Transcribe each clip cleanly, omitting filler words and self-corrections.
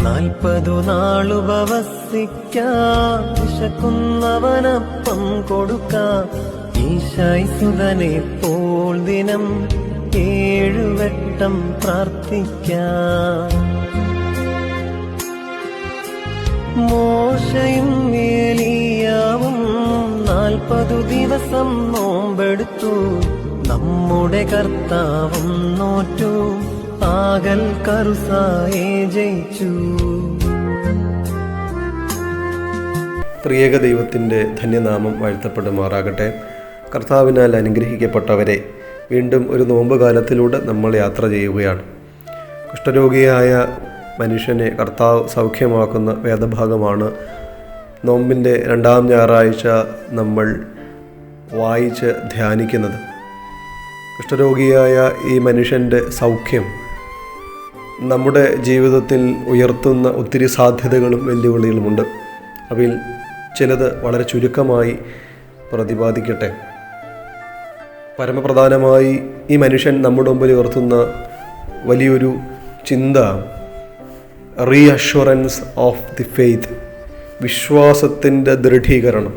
40 നാളുപവസിക്കാം, വിശക്കുന്നവനപ്പം കൊടുക്കാം. ഈശായ്സുതനെ പോൽ ദിനം 7 വട്ടം പ്രാർത്ഥിക്കാം. മോശയും ഏലിയാവും 40 ദിവസം നോമ്പെടുത്തു. നമ്മുടെ കർത്താവും നോറ്റു, ആകൽ കറുസായെ ജയിച്ചു. ത്രിയേക ദൈവത്തിൻ്റെ ധന്യനാമം വാഴ്ത്തപ്പെടുമാറാകട്ടെ. കർത്താവിനാൽ അനുഗ്രഹിക്കപ്പെട്ടവരെ, വീണ്ടും ഒരു നോമ്പ് കാലത്തിലൂടെ നമ്മൾ യാത്ര ചെയ്യുകയാണ്. കുഷ്ഠരോഗിയായ മനുഷ്യനെ കർത്താവ് സൗഖ്യമാക്കുന്ന വേദഭാഗമാണ് നോമ്പിൻ്റെ 2-ാം ഞായറാഴ്ച നമ്മൾ വായിച്ച് ധ്യാനിക്കുന്നത്. കുഷ്ഠരോഗിയായ ഈ മനുഷ്യൻ്റെ സൗഖ്യം നമ്മുടെ ജീവിതത്തിൽ ഉയർത്തുന്ന ഒത്തിരി സാധ്യതകളും വെല്ലുവിളികളുമുണ്ട്. അവയിൽ ചിലത് വളരെ ചുരുക്കമായി പ്രതിപാദിക്കട്ടെ. പരമപ്രധാനമായി ഈ മനുഷ്യൻ നമ്മുടെ മുമ്പിൽ ഉയർത്തുന്ന വലിയൊരു ചിന്ത റീഅഷ്വറൻസ് ഓഫ് ദി ഫെയ്ത്ത്, വിശ്വാസത്തിൻ്റെ ദൃഢീകരണം.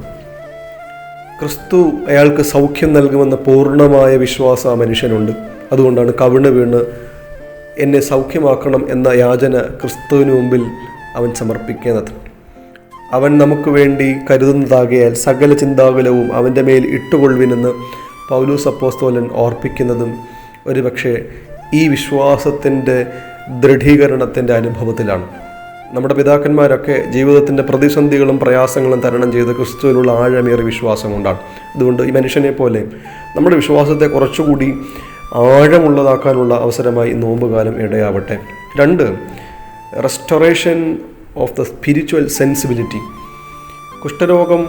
ക്രിസ്തു അയാൾക്ക് സൗഖ്യം നൽകുമെന്ന പൂർണ്ണമായ വിശ്വാസം ആ മനുഷ്യനുണ്ട്. അതുകൊണ്ടാണ് കവിണ് വീണ് എന്നെ സൗഖ്യമാക്കണം എന്ന യാചന ക്രിസ്തുവിന് മുമ്പിൽ അവൻ സമർപ്പിക്കുന്നത്. അവൻ നമുക്ക് വേണ്ടി കരുതുന്നതാകയാൽ സകല ചിന്താകുലവും അവൻ്റെ മേൽ ഇട്ടുകൊള്ളുവിനെന്ന് പൗലോസ് അപ്പോസ്തലൻ ഓർപ്പിക്കുന്നതും ഒരുപക്ഷെ ഈ വിശ്വാസത്തിൻ്റെ ദൃഢീകരണത്തിൻ്റെ അനുഭവത്തിലാണ്. നമ്മുടെ പിതാക്കന്മാരൊക്കെ ജീവിതത്തിൻ്റെ പ്രതിസന്ധികളും പ്രയാസങ്ങളും തരണം ചെയ്ത് ക്രിസ്തുവിലുള്ള ആഴമേറിയ വിശ്വാസം കൊണ്ടാണ്. അതുകൊണ്ട് ഈ മനുഷ്യനെ പോലെ നമ്മുടെ വിശ്വാസത്തെ കുറച്ചുകൂടി ആഴമുള്ളതാക്കാനുള്ള അവസരമായി നോമ്പുകാലം ഇടയാവട്ടെ. 2, restoration of the spiritual sensibility. കുഷ്ഠരോഗം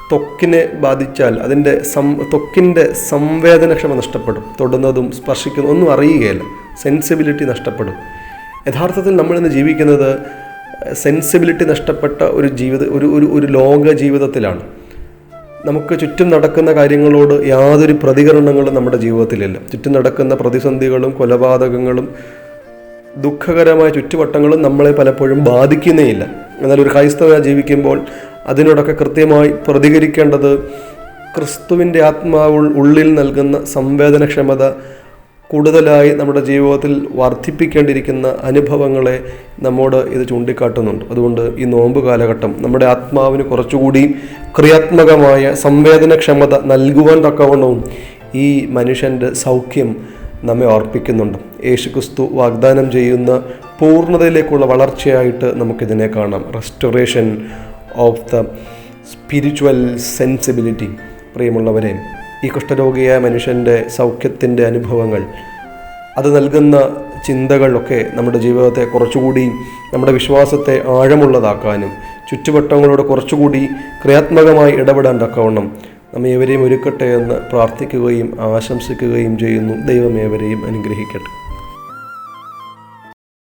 ത്വക്കിനെ ബാധിച്ചാൽ അതിൻ്റെ ത്വക്കിൻ്റെ സംവേദനക്ഷമ നഷ്ടപ്പെടും. തൊടുന്നതും സ്പർശിക്കുന്നതും ഒന്നും അറിയുകയില്ല, സെൻസിബിലിറ്റി നഷ്ടപ്പെടും. യഥാർത്ഥത്തിൽ നമ്മളിന്ന് ജീവിക്കുന്നത് സെൻസിബിലിറ്റി നഷ്ടപ്പെട്ട ഒരു ലോക ജീവിതത്തിലാണ്. നമുക്ക് ചുറ്റും നടക്കുന്ന കാര്യങ്ങളോട് യാതൊരു പ്രതികരണങ്ങളും നമ്മുടെ ജീവിതത്തിലില്ല. ചുറ്റും നടക്കുന്ന പ്രതിസന്ധികളും കൊലപാതകങ്ങളും ദുഃഖകരമായ ചുറ്റുവട്ടങ്ങളും നമ്മളെ പലപ്പോഴും ബാധിക്കുന്നേയില്ല. എന്നാൽ ഒരു ക്രൈസ്തവനായി ജീവിക്കുമ്പോൾ അതിനോടൊക്കെ കൃത്യമായി പ്രതികരിക്കേണ്ടത് ക്രിസ്തുവിൻ്റെ ആത്മാവ് ഉള്ളിൽ നൽകുന്ന സംവേദനക്ഷമത കൂടുതലായി നമ്മുടെ ജീവിതത്തിൽ വർദ്ധിപ്പിക്കേണ്ടിയിരിക്കുന്ന അനുഭവങ്ങളെ നമ്മോട് ഇത് ചൂണ്ടിക്കാട്ടുന്നുണ്ട്. അതുകൊണ്ട് ഈ നോമ്പ് കാലഘട്ടം നമ്മുടെ ആത്മാവിന് കുറച്ചുകൂടി ക്രിയാത്മകമായ സംവേദനക്ഷമത നൽകുവാൻ തക്കവണ്ണവും ഈ മനുഷ്യൻ്റെ സൗഖ്യം നമ്മെ ഓർപ്പിക്കുന്നുണ്ട്. യേശുക്രിസ്തു വാഗ്ദാനം ചെയ്യുന്ന പൂർണ്ണതയിലേക്കുള്ള വളർച്ചയായിട്ട് നമുക്കിതിനെ കാണാം. Restoration of the spiritual sensibility. പ്രിയമുള്ളവരെ, ഈ കുഷ്ഠരോഗിയായ മനുഷ്യൻ്റെ സൗഖ്യത്തിൻ്റെ അനുഭവങ്ങൾ, അത് നൽകുന്ന ചിന്തകളൊക്കെ നമ്മുടെ ജീവിതത്തെ കുറച്ചുകൂടി നമ്മുടെ വിശ്വാസത്തെ ആഴമുള്ളതാക്കാനും ചുറ്റുവട്ടങ്ങളോട് കുറച്ചുകൂടി ക്രിയാത്മകമായി ഇടപെടാൻ തക്കവണ്ണം നമ്മെ ഏവരെയും ഒരുക്കട്ടെ എന്ന് പ്രാർത്ഥിക്കുകയും ആശംസിക്കുകയും ചെയ്യുന്നു. ദൈവം ഏവരെയും അനുഗ്രഹിക്കട്ടെ.